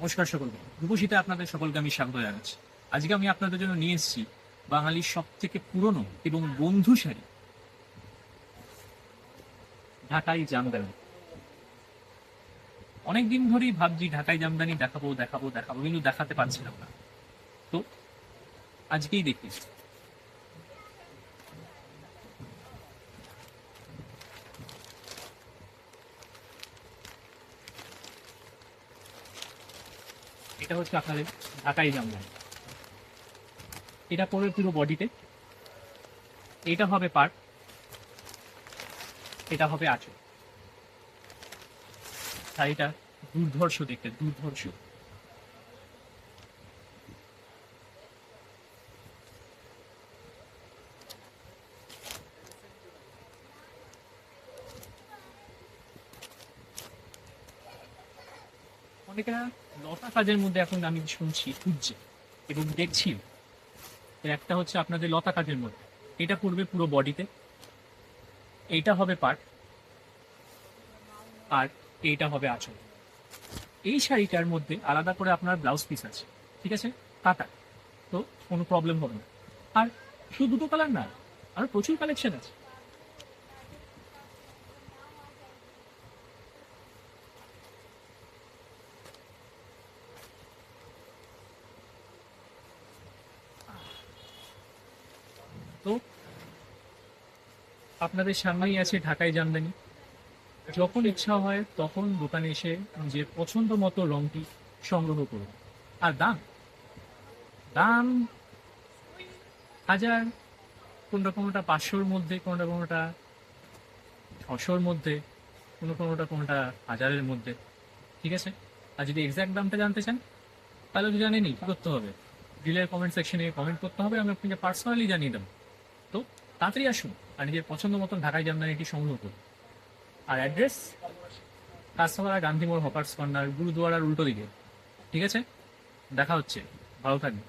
নমস্কার সকলকে, রূপসীতে আপনাদের সকলকে আমি স্বাগত জানাচ্ছি। আজকে আমি আপনাদের জন্য নিয়ে এসেছি বাঙালির সব থেকে পুরনো এবং বন্ধু শাড়ি, ঢাকাই জামদানি। অনেকদিন ধরেই ভাবছি ঢাকাই জামদানি দেখাবো দেখাবো দেখাবো, কিন্তু দেখাতে পারছিলাম না। তো আজকেই দেখি। এটা হচ্ছে আপনাদের ঢাকাই জামদানি। এটা পড়বে পুরো বডিতে। এটা হবে পার্ট, এটা হবে আঁচল। শাড়িটা দুর্ধর্ষ দেখতে, দুর্ধর্ষ। অনেকেরা লতা কাজের মধ্যে এখন আমি শুনছি খুঁজছে এবং দেখছি। একটা হচ্ছে আপনাদের লতা কাজের মধ্যে, এটা পড়বে পুরো বডিতে। এইটা হবে পার্ট, আর এইটা হবে আঁচল। এই শাড়িটার মধ্যে আলাদা করে আপনার ব্লাউজ পিস আছে, ঠিক আছে, কাটা। তো কোনো প্রবলেম হবে না। আর শুধু দুটো কালার না, আরো প্রচুর কালেকশন আছে। তো আপনাদের সামনেই আছে ঢাকাই জামদানি। যখন ইচ্ছা হয় তখন দোকানে এসে নিজের পছন্দ মতো রংটি সংগ্রহ করুন। আর দাম, দাম হাজার, কোনটা কোনোটা 500-র মধ্যে, কোনটা কোনোটা 600-র মধ্যে, কোনোটা 1000-এর মধ্যে, ঠিক আছে। আর যদি এক্সাক্ট দামটা জানতে চান তাহলে তো জানেনই কী করতে হবে। রিলের কমেন্ট সেকশনে কমেন্ট করতে হবে, আমি আপনাকে পার্সোনালি জানিয়ে দেবো। তো তাড়াতাড়ি আসুন আর নিজের পছন্দ মতন ঢাকাই জামদানিটি সংগ্রহ করুন। আর অ্যাড্রেস কাঁচরাপাড়া গান্ধী মোড়, হকার্স কর্নার, গুরুদুয়ারার উল্টো দিকে, ঠিক আছে। দেখা হচ্ছে, ভালো থাকবেন।